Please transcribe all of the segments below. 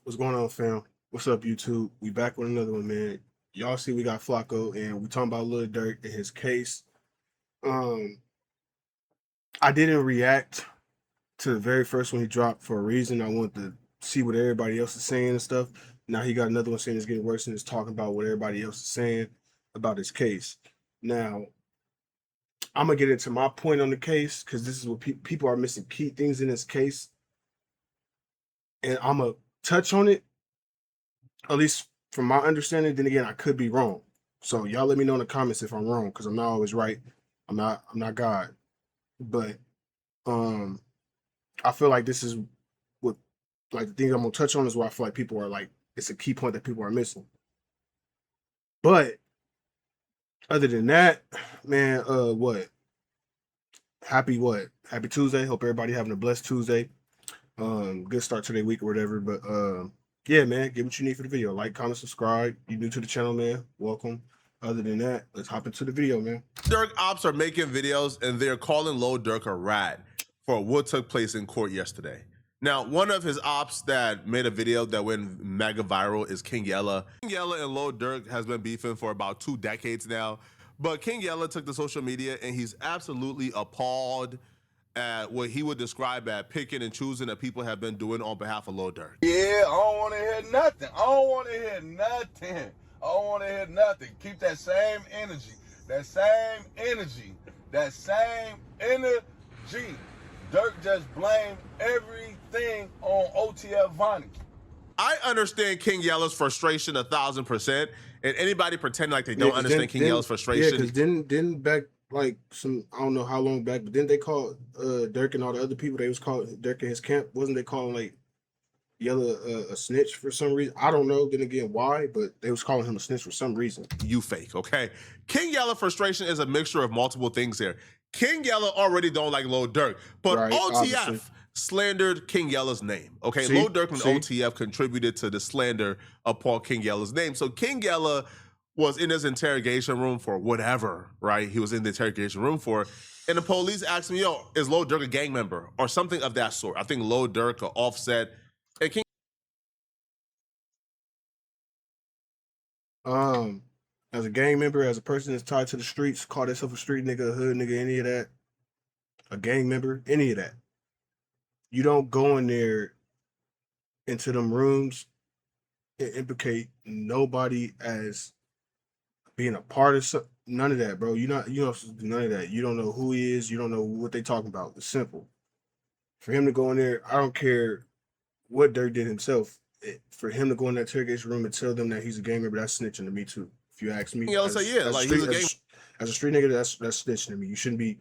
What's going on, fam? What's up, YouTube? We back with another one, man. Y'all see we got Flacco, and we talking about Lil Durk and his case. Um, I didn't react to the very first one he dropped for a reason. I wanted to see what everybody else is saying and stuff. Now he got another one saying it's getting worse and is talking about what everybody else is saying about his case. Now I'm gonna get into my point on the case because this is what people are missing key things in this case, and I'm gonna touch on it at least from my understanding. Then again, I could be wrong. So y'all let me know in the comments if I'm wrong, because I'm not always right. I'm not God. But um I feel like this is what, like, the thing I'm gonna touch on is why I feel like people are like, it's a key point that people are missing. But other than that, man, what? Happy Tuesday. Hope everybody having a blessed Tuesday. Good start to their week or whatever. But yeah, man, get what you need for the video. Like, comment, subscribe. You new to the channel, man. Welcome. Other than that, let's hop into the video, man. Durk Opps are making videos and they're calling Lil Durk a rat for what took place in court yesterday. Now, one of his ops that made a video that went mega viral is King Yella. King Yella and Lil Durk has been beefing for about 2 decades now, but King Yella took to social media and he's absolutely appalled at what he would describe as picking and choosing that people have been doing on behalf of Lil Durk. Yeah, I don't want to hear nothing. I don't want to hear nothing. I don't want to hear nothing. Keep that same energy. That same energy. That same energy. Dirk just blamed everything on OTF Vonnie. I understand King Yella's frustration 1,000%, and anybody pretending like they Yeah, don't 'cause understand King Yella's yeah, frustration. because didn't back, like, some, I don't know how long back, but didn't they call Durk and all the other people they was calling Durk and his camp? Wasn't they calling like Yella a snitch for some reason? I don't know. Then again, why? But they was calling him a snitch for some reason. You fake, okay? King Yella frustration is a mixture of multiple things here. King Yella already don't like Lil Durk, but Right, OTF obviously. slandered King Yella's name, okay? See? Lil Durk and See? OTF contributed to the slander upon King Yella's name. So King Yella was in his interrogation room for whatever, right? He was in the interrogation room for, and the police asked him, yo, is Lil Durk a gang member or something of that sort? I think Lil Durk or Offset. And King As a gang member, as a person that's tied to the streets, call themselves a street nigga, a hood nigga, any of that, a gang member, any of that. You don't go in there into them rooms and implicate nobody as being a part of some, none of that, bro. You don't do none of that. You don't know who he is. You don't know what they talking about. It's simple. For him to go in there, I don't care what Dirk did himself. For him to go in that interrogation room and tell them that he's a gang member, that's snitching to me too. If you ask me, Yella say, yeah, like he's a gang. as a street nigga, that's snitching to me. You shouldn't be,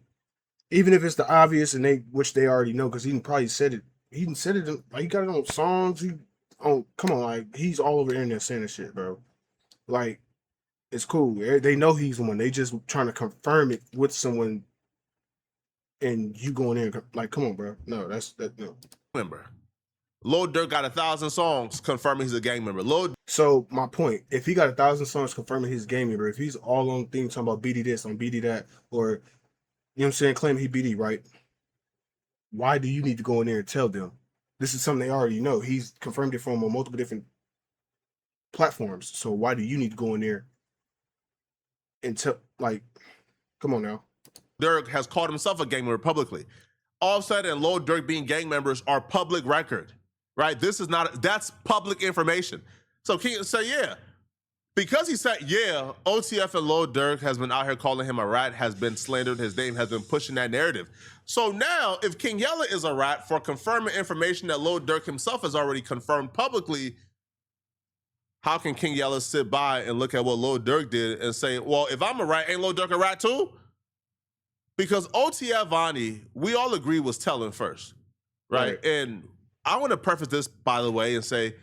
even if it's the obvious and which they already know, because he probably said it. He said it, like, he got it on songs. Come on, like, he's all over the internet saying this shit, bro. Like, it's cool. They know he's the one. They just trying to confirm it with someone, and you going in like, come on, bro. No, no. Member. Lil Durk got 1,000 songs confirming he's a gang member. So my point, if he got 1,000 songs confirming he's a gang member, if he's all on thing talking about BD this, on BD that, or, you know what I'm saying, claiming he BD, right? Why do you need to go in there and tell them? This is something they already know. He's confirmed it from on multiple different platforms. So why do you need to go in there and tell, like, come on now. Durk has called himself a gang member publicly. Offset and Lil Durk being gang members are public record, right? That's public information. So King say, yeah. Because he said, yeah, OTF and Lil Durk has been out here calling him a rat, has been slandered, his name has been pushing that narrative. So now, if King Yella is a rat for confirming information that Lil Durk himself has already confirmed publicly, how can King Yella sit by and look at what Lil Durk did and say, well, if I'm a rat, ain't Lil Durk a rat too? Because OTF Vonnie, we all agree, was telling first, right? And I want to preface this, by the way, and say,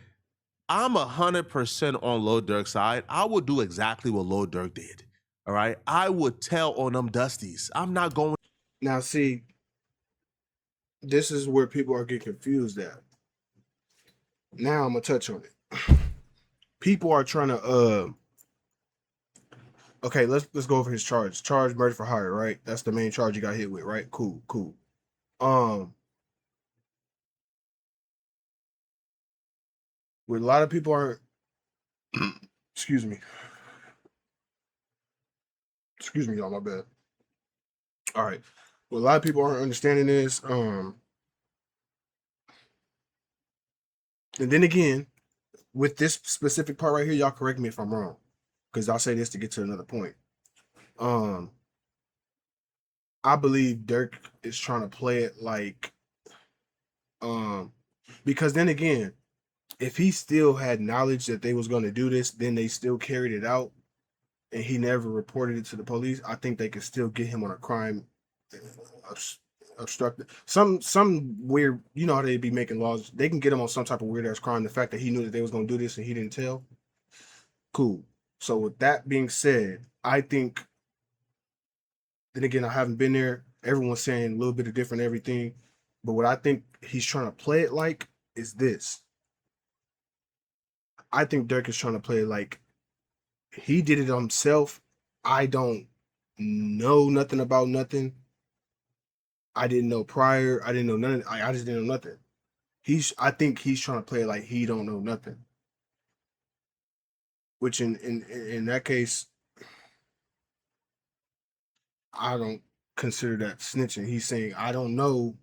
I'm 100% on Lil Durk's side. I would do exactly what Lil Durk did, all right? I would tell on them dusties. I'm not going. Now, see, this is where people are getting confused at. Now I'm going to touch on it. People are trying to, okay, let's go over his charge. Charge murder for hire, right? That's the main charge he got hit with, right? Cool. What a lot of people are, excuse me, y'all, my bad. All right. What a lot of people aren't understanding is, and then again, with this specific part right here, y'all correct me if I'm wrong, because I'll say this to get to another point. I believe Durk is trying to play it like, because then again, if he still had knowledge that they was going to do this, then they still carried it out, and he never reported it to the police, I think they could still get him on a crime obstructed. Some weird, you know how they be making laws. They can get him on some type of weird ass crime. The fact that he knew that they was gonna do this and he didn't tell. Cool. So with that being said, I think. Then again, I haven't been there. Everyone's saying a little bit of different everything, but what I think he's trying to play it like is this. I think Durk is trying to play it like he did it himself. I don't know nothing about nothing. I didn't know prior. I didn't know nothing. I just didn't know nothing. I think he's trying to play it like he don't know nothing. Which in that case, I don't consider that snitching. He's saying I don't know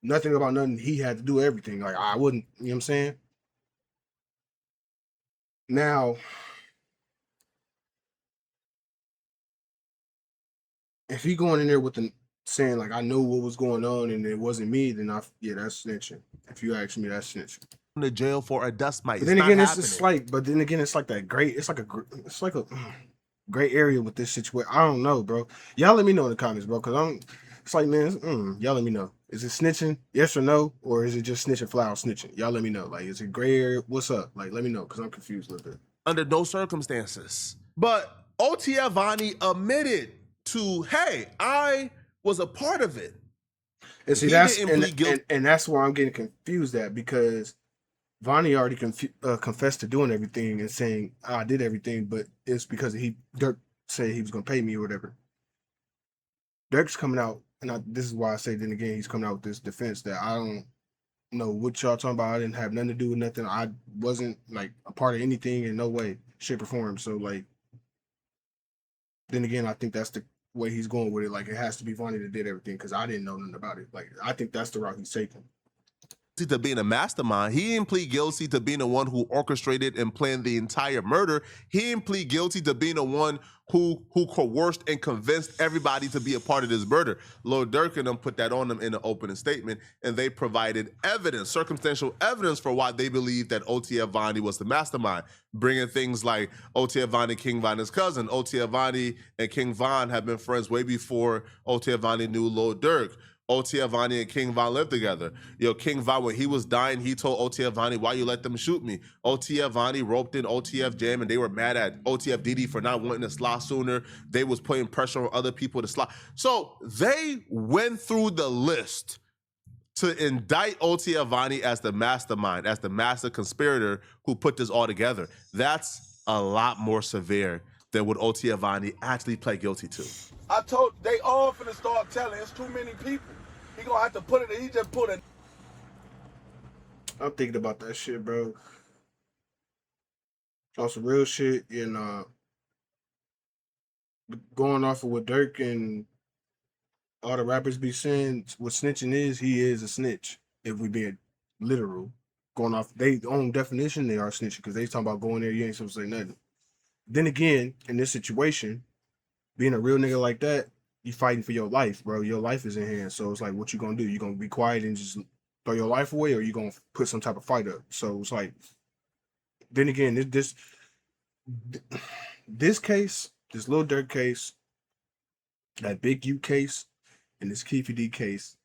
nothing about nothing. He had to do everything. Like I wouldn't, you know what I'm saying? Now, if he going in there with the saying like I know what was going on and it wasn't me, then that's snitching. If you ask me, that's snitching. To jail for a dust mite. But then again, it's like that great. It's like a gray area with this situation. I don't know, bro. Y'all let me know in the comments, bro. Cause it's like, man, y'all let me know. Is it snitching? Yes or no? Or is it just snitching flat out snitching? Y'all let me know. Like, is it gray area? What's up? Like, let me know. Cause I'm confused a little bit. Under no circumstances. But OTF Vani admitted to, hey, I was a part of it. And see, and that's where I'm getting confused at, because Vonnie already confessed to doing everything and saying I did everything, but it's because Durk said he was going to pay me or whatever. Durk's coming out, and this is why I say then again he's coming out with this defense that I don't know what y'all talking about. I didn't have nothing to do with nothing. I wasn't like a part of anything in no way, shape, or form. So like, then again, I think that's the way he's going with it. Like it has to be Vonnie that did everything because I didn't know nothing about it. Like I think that's the route he's taking. To being a mastermind. He didn't plead guilty to being the one who orchestrated and planned the entire murder. He didn't plead guilty to being the one who coerced and convinced everybody to be a part of this murder. Lord Durk and them put that on them in an opening statement, and they provided evidence, circumstantial evidence for why they believed that OTF Vonnie was the mastermind, bringing things like OTF Vonnie, King Von, his cousin. OTF Vonnie and King Von have been friends way before OTF Vonnie knew Lord Durk. OTF Vonnie and King Von lived together. King Von, when he was dying, he told OTF Vonnie, why you let them shoot me? OTF Vonnie roped in OTF Jam, and they were mad at OTF Didi for not wanting to slot sooner. They was putting pressure on other people to slot. So they went through the list to indict OTF Vonnie as the mastermind, as the master conspirator who put this all together. That's a lot more severe than what OTF Vonnie actually pled guilty to. They all finna start telling. It's too many people. He gonna have to put it. He just put it. I'm thinking about that shit, bro. On some real shit, and going off of what Durk and all the rappers be saying, what snitching is, he is a snitch. If we being literal, going off their own definition, they are snitching because they talking about going there, you ain't supposed to say nothing. Then again, in this situation, being a real nigga like that, you fighting for your life, bro. Your life is in hand. So it's like, what you gonna do? You gonna be quiet and just throw your life away, or you gonna put some type of fight up? So it's like, then again, this case, this Lil Durk case, that Big U case, and this Keefy D case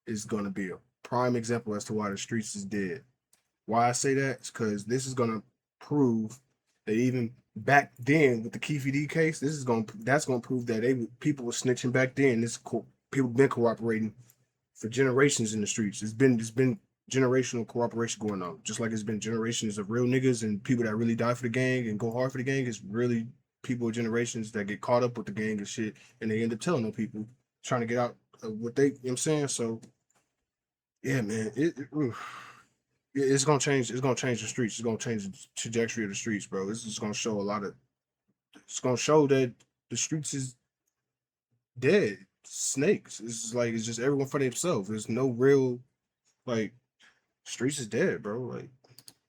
is gonna be a prime example as to why the streets is dead. Why I say that is because this is gonna prove that even back then with the Keefy D case, that's gonna prove that people were snitching back then. People been cooperating for generations in the streets. It's been generational cooperation going on, just like it's been generations of real niggas and people that really die for the gang and go hard for the gang. It's really people generations that get caught up with the gang and shit, and they end up telling on people, trying to get out of what they, you know what I'm saying? So yeah, man, It's gonna change. It's gonna change the streets. It's gonna change the trajectory of the streets, bro. It's just gonna show a lot of. It's gonna show that the streets is dead. Snakes. It's just like it's just everyone for themselves. There's no real like streets is dead, bro. Like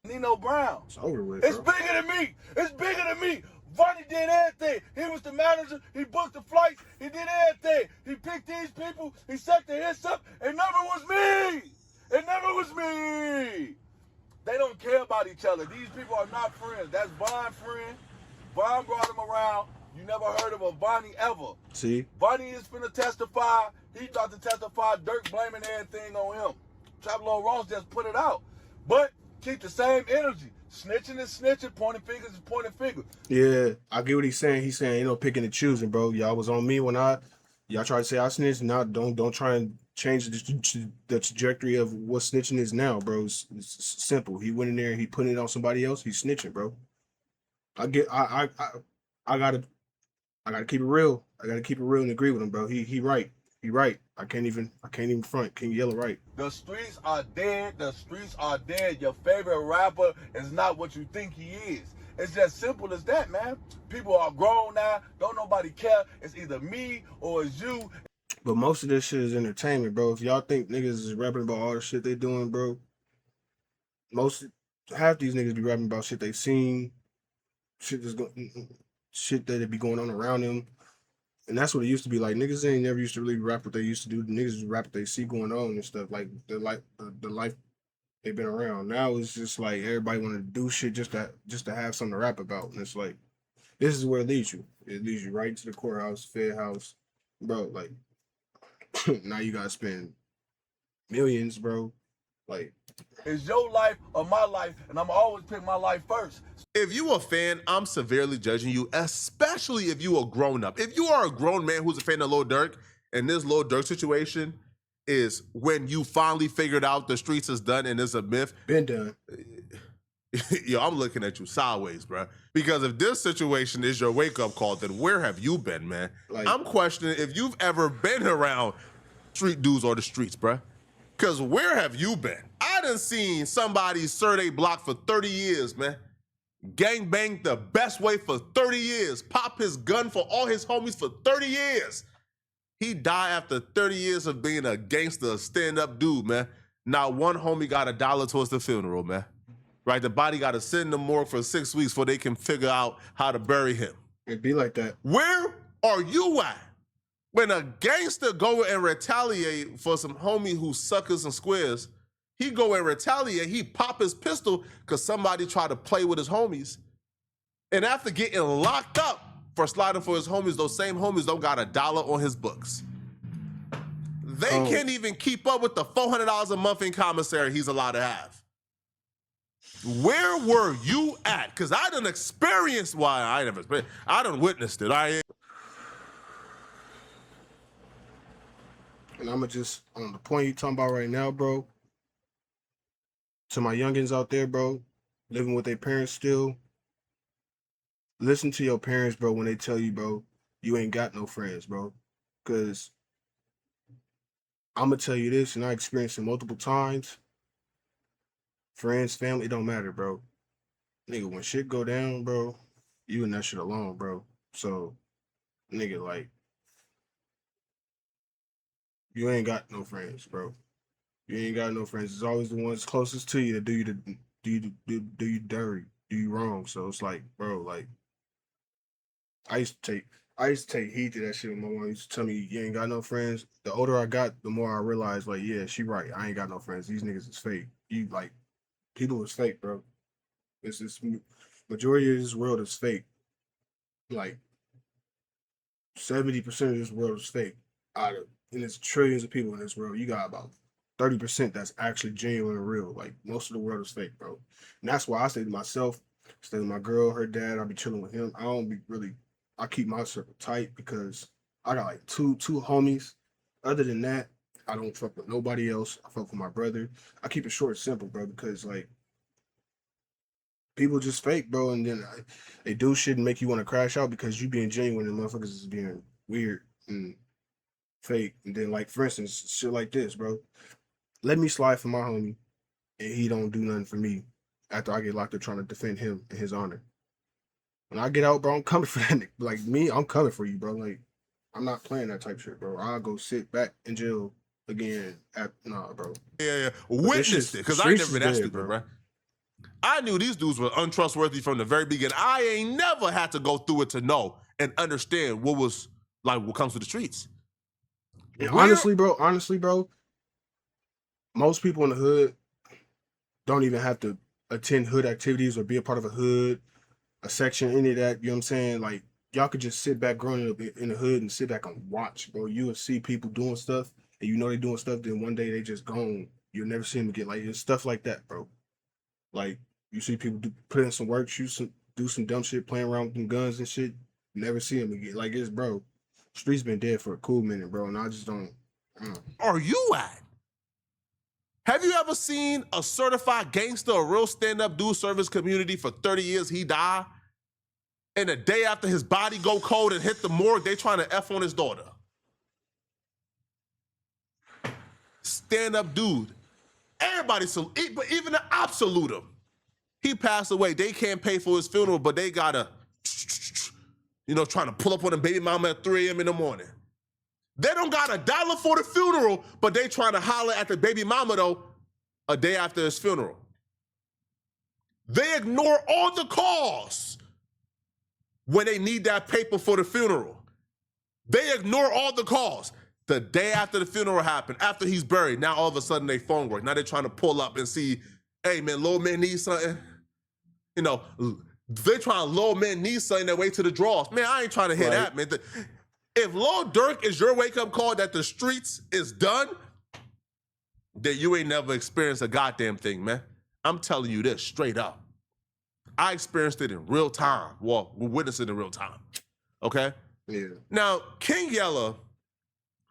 Nino Brown. it's over with, It's bro. bigger than me. It's bigger than me. Vonnie did everything. He was the manager. He booked the flights. He did everything. He picked these people. He set the hits up. It never was me. It never was me. They don't care about each other. These people are not friends. That's Von's friend. Von brought him around. You never heard of a Vonnie ever. See, Vonnie is finna testify. He thought to testify. Durk blaming everything on him. Travelon Ross just put it out. But keep the same energy. Snitching is snitching. Pointing fingers is pointing fingers. yeah, I get what he's saying. He's saying, picking and choosing, bro. Y'all was on me when y'all tried to say I snitched. Now don't try and change the trajectory of what snitching is now, bro. It's simple. He went in there and he put it on somebody else. He's snitching, bro. I gotta keep it real. I gotta keep it real and agree with him, bro. He right. He right. I can't even front. Can't yell it right. The streets are dead. The streets are dead. Your favorite rapper is not what you think he is. It's just simple as that, man. People are grown now. Don't nobody care. It's either me or it's you. But most of this shit is entertainment, bro. If y'all think niggas is rapping about all the shit they doing, bro, half these niggas be rapping about shit they seen, shit that be going on around them. And that's what it used to be like. Niggas ain't never used to really rap what they used to do. The niggas rap what they see going on and stuff. Like the life they've been around. Now it's just like everybody want to do shit just to have something to rap about. And it's like this is where it leads you. It leads you right to the courthouse, Fed house, bro. Like now you gotta spend millions, bro. Like It's your life or my life, and I'm always pick my life first. If you a fan, I'm severely judging you, especially if you a grown up. If you are a grown man who's a fan of Lil Durk, and this Lil Durk situation is when you finally figured out the streets is done and it's a myth. been done. Yo, I'm looking at you sideways, bro. Because if this situation is your wake up call, then where have you been, man? Like- I'm questioning if you've ever been around street dudes or the streets, bro. Because where have you been? I done seen somebody serve they block for 30 years, man. Gang bang the best way for 30 years. Pop his gun for all his homies for 30 years. He died after 30 years of being a gangster, a stand-up dude, man. Not one homie got $1 towards the funeral, man. Right? The body got to sit in the morgue for 6 weeks before they can figure out how to bury him. It'd be like that. Where are you at? When a gangster go and retaliate for some homie who suckers and squares, he go and retaliate, he pop his pistol because somebody tried to play with his homies. And after getting locked up for sliding for his homies, those same homies don't got $1 on his books. They can't even keep up with the $400 a month in commissary he's allowed to have. Where were you at? Because I done experienced I done witnessed it. And I'ma just on the point you talking about right now, bro. To my youngins out there, bro, living with their parents still. Listen to your parents, bro, when they tell you, bro, you ain't got no friends, bro. Cause I'ma tell you this, and I experienced it multiple times. Friends, family, it don't matter, bro. Nigga, when shit go down, bro, you and that shit alone, bro. So, nigga, like, you ain't got no friends, bro. You ain't got no friends. It's always the ones closest to you that do you dirty, do you wrong. So it's like, bro, like I used to take heed to that shit when my mom used to tell me you ain't got no friends. The older I got, the more I realized, like, yeah, she right. I ain't got no friends. These niggas is fake. People is fake, bro. It's this majority of this world is fake. Like 70% of this world is fake. And there's trillions of people in this world. You got about 30% that's actually genuine and real. Like most of the world is fake, bro. And that's why I say to myself, stay with my girl, her dad, I'll be chilling with him. I keep my circle tight because I got like two homies. Other than that, I don't fuck with nobody else. I fuck with my brother. I keep it short and simple, bro, because like people just fake, bro, and then they do shit and make you want to crash out because you being genuine and motherfuckers is being weird and fake. And then like for instance, shit like this, bro. Let me slide for my homie. and he don't do nothing for me after I get locked up trying to defend him and his honor. When I get out, bro, I'm coming for that nigga. Like me, I'm coming for you, bro. Like I'm not playing that type shit, bro. I'll go sit back in jail again. Nah, bro. Yeah. But Witnessed it, because I ain't never been that dead, stupid, bro. I knew these dudes were untrustworthy from the very beginning. I ain't never had to go through it to know and understand what was like what comes to the streets. And honestly, bro, most people in the hood don't even have to attend hood activities or be a part of a hood, a section, any of that. You know what I'm saying? Like y'all could just sit back growing up in the hood and sit back and watch, bro. You will see people doing stuff, and you know they doing stuff. Then one day they just gone. You'll never see them again. Like it's stuff like that, bro. Like you see people put in some work, do some dumb shit, playing around with them guns and shit. You never see them again. Like it's, bro. Streets been dead for a cool minute, bro, and I just don't. Are you at? Have you ever seen a certified gangster, a real stand-up dude service community for 30 years, he died? And the day after his body go cold and hit the morgue, they trying to F on his daughter. Stand-up dude. Everybody salute, but even the Opps salute him. He passed away. They can't pay for his funeral, but they gotta, trying to pull up on a baby mama at 3 a.m. in the morning. They don't got $1 for the funeral, but they trying to holler at the baby mama, though, a day after his funeral. They ignore all the calls when they need that paper for the funeral. They ignore all the calls. The day after the funeral happened, after he's buried, now all of a sudden they phone work. Now they're trying to pull up and see, hey, man, little man needs something. They trying to little man needs something that way to the draws. Man, I ain't trying to hear that, man. If Lil Durk is your wake-up call that the streets is done, then you ain't never experienced a goddamn thing, man. I'm telling you this straight up. I experienced it in real time. Well, we witnessed it in real time. Okay? Yeah. Now, King Yella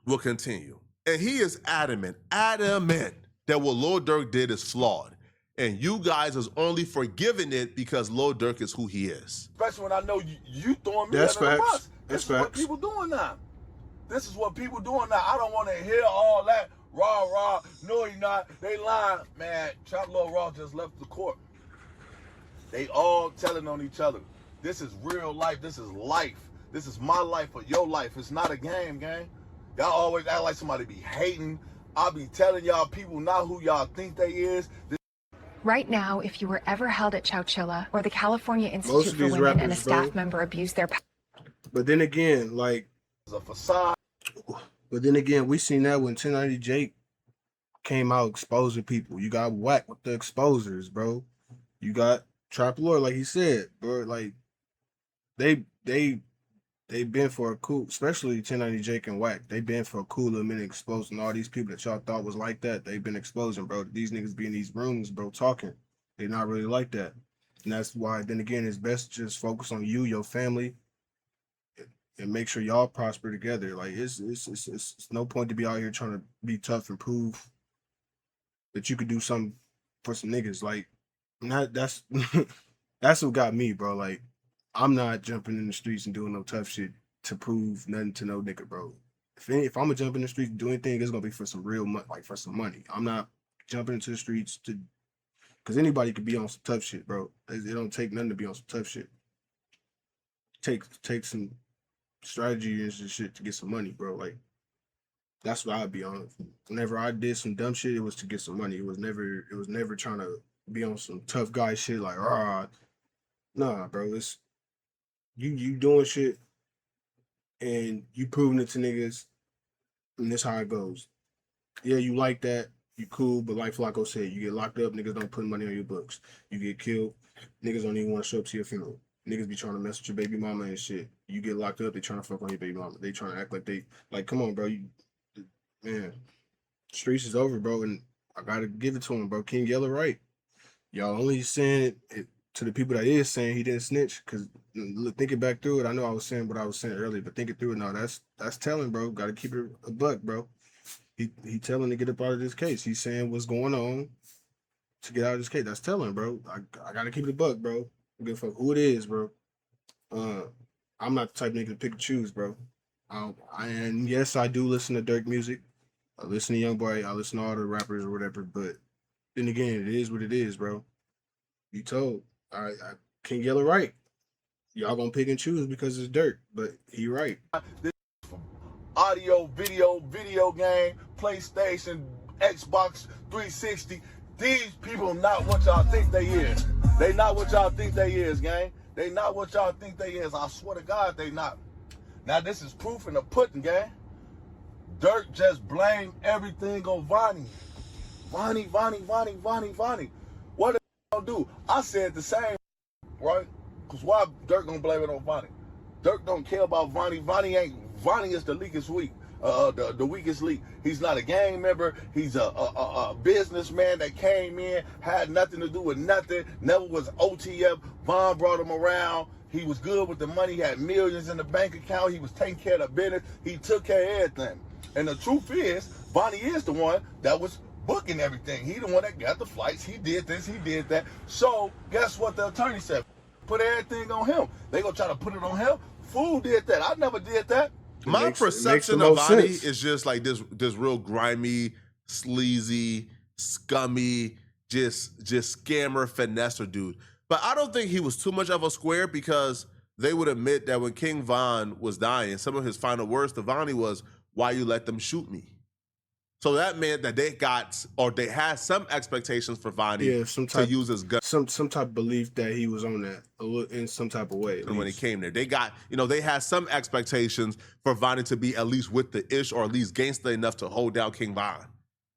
will continue. And he is adamant that what Lil Durk did is flawed. And you guys is only forgiving it because Lil Durk is who he is. Especially when I know you throwing me under the bus. This is what people doing now. This is what people doing now. I don't want to hear all that rah. No, you're not. They lying. Man, Chop Lil Raw just left the court. They all telling on each other. This is real life. This is life. This is my life or your life. It's not a game, gang. Y'all always act like somebody be hating. I'll be telling y'all people not who y'all think they is. Right now, if you were ever held at Chowchilla or the California Institute for Women and a staff member abused their power. But then again, like, it's a facade. But then again, we seen that when 1090 Jake came out exposing people. You got whacked with the exposers, bro. You got Trap Lord, like he said, bro. Like they been for a cool, especially 1090 Jake and Whack. They been for a cool little minute exposing all these people that y'all thought was like that. They've been exposing, bro. These niggas be in these rooms, bro, talking. They not really like that. And that's why, then again, it's best to just focus on you, your family, and make sure y'all prosper together. Like it's no point to be out here trying to be tough and prove that you could do something for some niggas. Like that's that's what got me, bro. Like I'm not jumping in the streets and doing no tough shit to prove nothing to no nigga, bro. If I'm gonna jump in the streets and do anything, it's gonna be for some real money, like for some money. I'm not jumping into the streets to, because anybody could be on some tough shit, bro. It don't take nothing to be on some tough shit. Take some strategy and shit to get some money, bro. Like that's what I'd be on. Whenever I did some dumb shit, it was to get some money. It was never trying to be on some tough guy shit like nah, bro. It's you doing shit and you proving it to niggas, and this how it goes. Yeah, you like that, you cool, but like Flacco said, you get locked up, niggas don't put money on your books. You get killed, niggas don't even want to show up to your funeral. Niggas be trying to mess with your baby mama and shit. You get locked up, they trying to fuck on your baby mama. They trying to act like like, come on, bro. Man, streets is over, bro, and I gotta give it to him, bro. King Yella right. Y'all only saying it to the people that is saying he didn't snitch, because thinking back through it, I know I was saying what I was saying earlier, but thinking through it now, that's telling, bro. Gotta keep it a buck, bro. He telling to get up out of this case. He's saying what's going on to get out of this case. That's telling, bro. I gotta keep it a buck, bro. I give a fuck who it is, bro. I'm not the type of nigga to pick and choose, bro. And yes, I do listen to Durk music. I listen to Youngboy. I listen to all the rappers or whatever, but then again, it is what it is, bro. You told. I can't yell it right. Y'all gonna pick and choose because it's Durk, but he right. This audio, video game, PlayStation, Xbox 360. These people not what y'all think they is. They not what y'all think they is, gang. They not what y'all think they is. I swear to God, they not. Now this is proof in the pudding, gang. Durk just blamed everything on Vonnie. Vonnie. What they gonna do? I said the same, right? Cause why Durk gonna blame it on Vonnie? Durk don't care about Vonnie. Vonnie is the weakest link. The weakest link. He's not a gang member. He's a businessman that came in, had nothing to do with nothing. Never was OTF. Von brought him around. He was good with the money. He had millions in the bank account. He was taking care of the business. He took care of everything. And the truth is, Vonnie is the one that was booking everything. He the one that got the flights. He did this. He did that. So guess what the attorney said? Put everything on him. They gonna try to put it on him. Fool did that. I never did that. My perception of Vonnie is just like this real grimy, sleazy, scummy, just scammer, finesser dude. But I don't think he was too much of a square because they would admit that when King Von was dying, some of his final words to Vonnie was, "Why you let them shoot me?" So that meant that they had some expectations for Vonnie to use his gun. Some type of belief that he was on that in some type of way. And when he came there, they had some expectations for Vonnie to be at least with the ish or at least gangster enough to hold down King Von.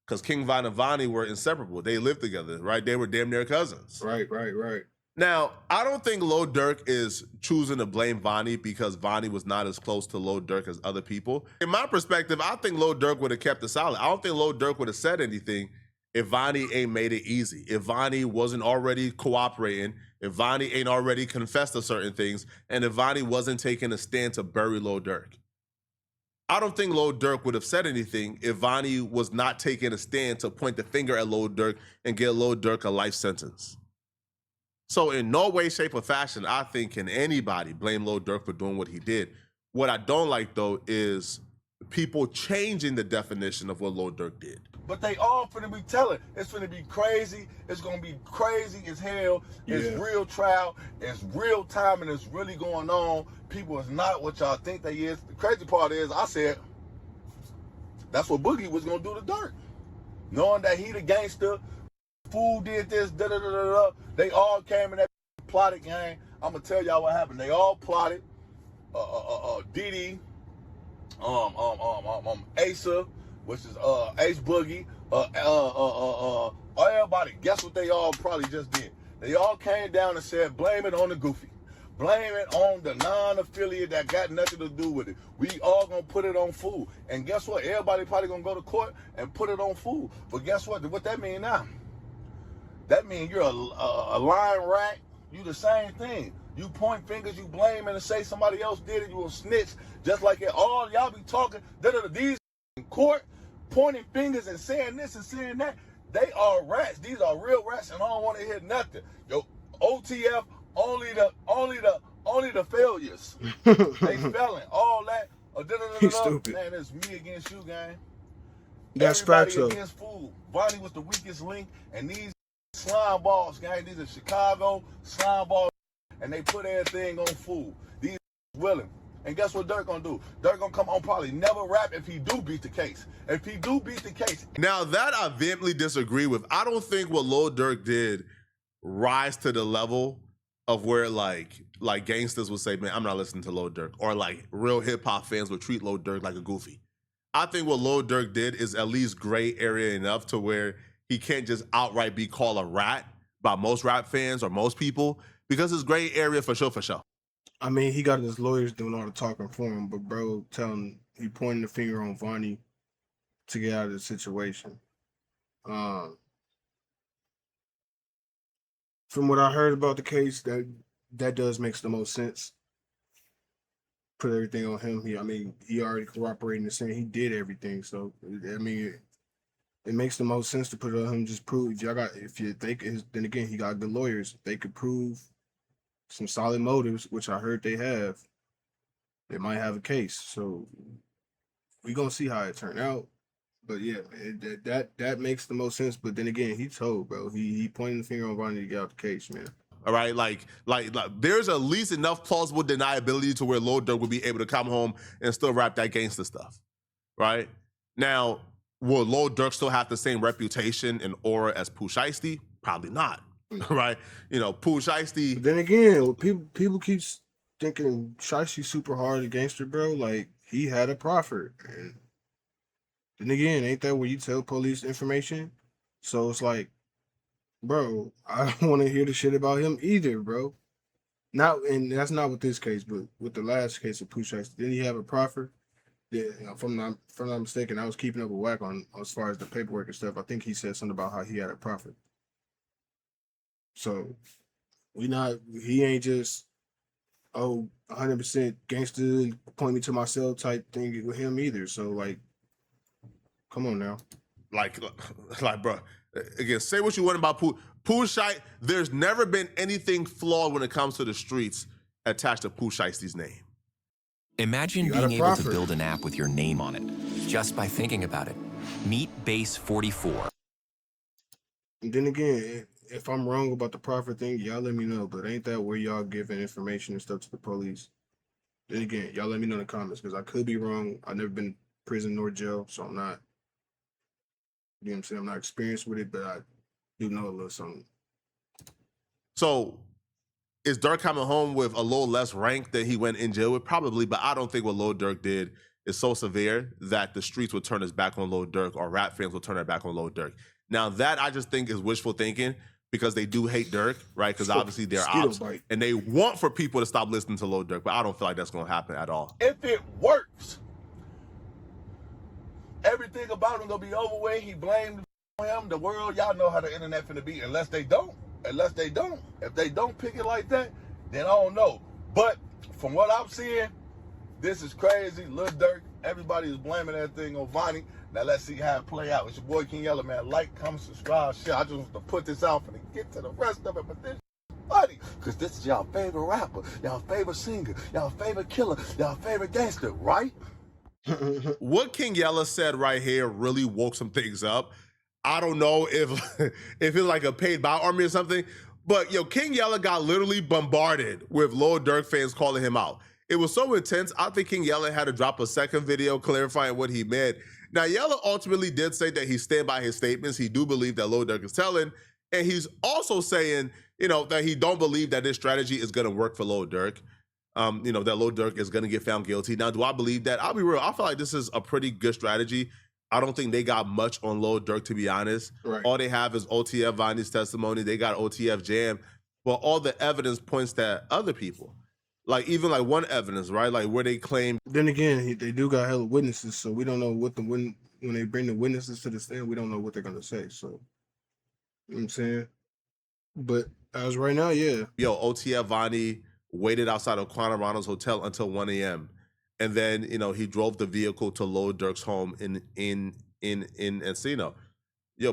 Because King Von and Vonnie were inseparable. They lived together, right? They were damn near cousins. Right. Now, I don't think Lil Durk is choosing to blame Vonnie because Vonnie was not as close to Lil Durk as other people. In my perspective, I think Lil Durk would have kept it solid. I don't think Lil Durk would have said anything if Vonnie ain't made it easy. If Vonnie wasn't already cooperating, if Vonnie ain't already confessed to certain things, and if Vonnie wasn't taking a stand to bury Lil Durk. I don't think Lil Durk would have said anything if Vonnie was not taking a stand to point the finger at Lil Durk and get Lil Durk a life sentence. So in no way, shape, or fashion, I think can anybody blame Lil Durk for doing what he did. What I don't like, though, is people changing the definition of what Lil Durk did. But they all finna be telling. It's finna be crazy. It's gonna be crazy as hell. It's real trial. It's real time, and it's really going on. People is not what y'all think they is. The crazy part is, I said, that's what Boogie was gonna do to Durk. Knowing that he the gangster, fool did this, da-da-da-da-da. They all came in that plotted gang. I'm gonna tell y'all what happened. They all plotted. Diddy, Asa, which is Ace Boogie, everybody. Guess what they all probably just did? They all came down and said, blame it on the goofy. Blame it on the non-affiliate that got nothing to do with it. We all gonna put it on Fool. And guess what? Everybody probably gonna go to court and put it on Fool. But guess what? What that mean now? That means you're a lying rat. You the same thing. You point fingers, you blame, and say somebody else did it. You a snitch. Just like it. All y'all be talking. These in court, pointing fingers and saying this and saying that. They are rats. These are real rats, and I don't want to hear nothing. Yo, OTF, only the failures. They failing. All that. He's stupid. Man, it's me against you, gang. That's Everybody facts, though. against Fool. Vonnie was the weakest link, and these slime balls, gang. These are Chicago slime balls, and they put everything on Fool. These willing. And guess what Durk gonna do? Durk gonna come on probably never rap if he do beat the case. If he do beat the case. Now that I vehemently disagree with. I don't think what Lil Durk did rise to the level of where like gangsters would say, man, I'm not listening to Lil Durk. Or like real hip hop fans would treat Lil Durk like a goofy. I think what Lil Durk did is at least gray area enough to where he can't just outright be called a rat by most rap fans or most people because it's gray area for sure. I mean, he got his lawyers doing all the talking for him, but bro, he pointing the finger on Vonnie to get out of the situation. From what I heard about the case, that does makes the most sense. Put everything on him. He already cooperated and saying he did everything. So I mean, it makes the most sense to put it on him. Just prove then again, he got good lawyers. If they could prove some solid motives, which I heard they have, they might have a case. So we gonna see how it turned out. But yeah, man, that makes the most sense. But then again, he told, bro. He pointed the finger on Ronnie to get out the case, man. All right, like there's at least enough plausible deniability to where Lil Durk would be able to come home and still rap that gangster stuff, right? Now, will Lil Durk still have the same reputation and aura as Pooh Shiesty? Probably not, right? You know, Pooh Shiesty. But then again, people keep thinking Shicey's super hard gangster, bro. Like he had a proffer, and then again, ain't that where you tell police information? So it's like, bro, I don't want to hear the shit about him either, bro. Not, and that's not with this case, but with the last case of Pooh Shiesty, didn't he have a proffer? Yeah, if I'm not mistaken, I was keeping up with Whack on as far as the paperwork and stuff. I think he said something about how he had a proffer. So he ain't just 100% gangster, point me to my cell type thing with him either. So like, come on now. Like, bro, again, say what you want about Pooh Shiesty. There's never been anything flawed when it comes to the streets attached to Pooh Shiesty's name. Imagine being able to build an app with your name on it, just by thinking about it. Meet Base 44. And then again, if I'm wrong about the proffer thing, y'all let me know. But ain't that where y'all giving information and stuff to the police? Then again, y'all let me know in the comments because I could be wrong. I've never been in prison nor jail, so I'm not. You know what I'm saying? I'm not experienced with it, but I do know a little something. So, is Durk coming home with a little less rank than he went in jail with? Probably, but I don't think what Lil Durk did is so severe that the streets would turn his back on Lil Durk or rap fans will turn their back on Lil Durk. Now, that I just think is wishful thinking because they do hate Durk, right? Because obviously they're Opps, and they want for people to stop listening to Lil Durk, but I don't feel like that's going to happen at all. If it works, everything about him gonna be over with. He blamed him. The world, y'all know how the internet finna be. Unless they don't. If they don't pick it like that, then I don't know. But from what I'm seeing, this is crazy. Lil Durk, everybody is blaming that thing on Vonnie. Now let's see how it play out. It's your boy King Yella, man. Like, comment, subscribe, share. I just want to put this out and get to the rest of it. But this funny, because this is y'all favorite rapper, y'all favorite singer, y'all favorite killer, y'all favorite gangster, right? What King Yella said right here really woke some things up. I don't know if it's like a paid by army or something, but King Yella got literally bombarded with Lil Durk fans calling him out. It was so intense, I think King Yella had to drop a second video clarifying what he meant. Now, Yella ultimately did say that he stand by his statements. He do believe that Lil Durk is telling, and he's also saying, that he don't believe that this strategy is going to work for Lil Durk. That Lil Durk is going to get found guilty. Now, do I believe that? I'll be real. I feel like this is a pretty good strategy. I don't think they got much on Lil Durk, to be honest. Right. All they have is OTF Vonnie's testimony. They got OTF Jam. But all the evidence points to other people. Like, even like one evidence, right? Like where they claim. Then again, they do got hella witnesses, so we don't know what when they bring the witnesses to the stand, we don't know what they're going to say. So, you know what I'm saying? But as right now, yeah. OTF Vonnie waited outside of Quantarano's hotel until 1 a.m. And then, he drove the vehicle to Lil Durk's home in Encino.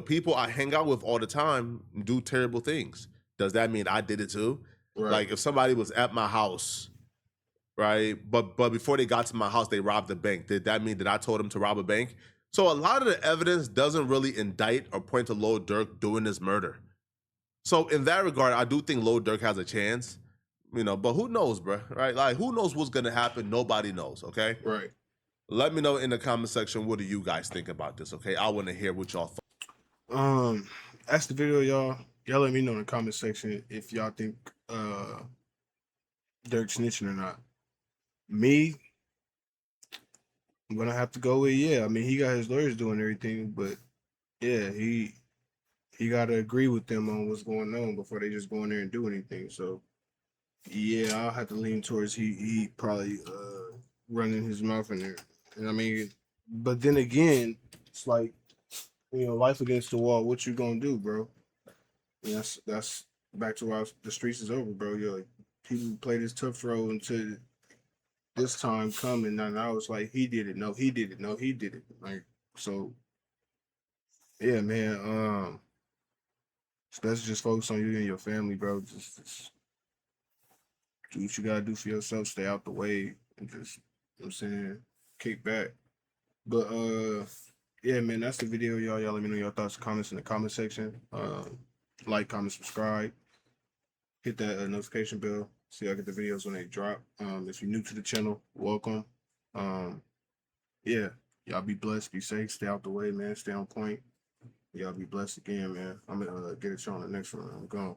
People I hang out with all the time do terrible things. Does that mean I did it too? Right. Like if somebody was at my house, right? But before they got to my house, they robbed the bank. Did that mean that I told them to rob a bank? So a lot of the evidence doesn't really indict or point to Lil Durk doing this murder. So in that regard, I do think Lil Durk has a chance. But who knows, bro? Right? Like, who knows what's gonna happen? Nobody knows. Okay. Right. Let me know in the comment section. What do you guys think about this? Okay, I want to hear what y'all thought. That's the video, y'all. Y'all let me know in the comment section if y'all think Durk snitching or not. Me, I'm gonna have to go with yeah. I mean, he got his lawyers doing everything, but yeah, he gotta agree with them on what's going on before they just go in there and do anything. So. Yeah, I'll have to lean towards he probably running his mouth in there. And I mean, but then again, it's like, life against the wall. What you gonna do, bro? And that's back to why the streets is over, bro. Like, people play this tough road until this time coming, and I was like, he did it. No, he did it. No, he did it. Like, so yeah, man. So let's just focus on you and your family, bro. Just do what you gotta do for yourself, stay out the way, and just, you know what I'm saying, kick back. But yeah, man, that's the video, y'all. Y'all let me know your thoughts and comments in the comment section. Like, comment, subscribe. Hit that notification bell so y'all get the videos when they drop. If you're new to the channel, welcome. Yeah, y'all be blessed, be safe, stay out the way, man. Stay on point. Y'all be blessed again, man. I'm gonna get it you on the next one. I'm gone.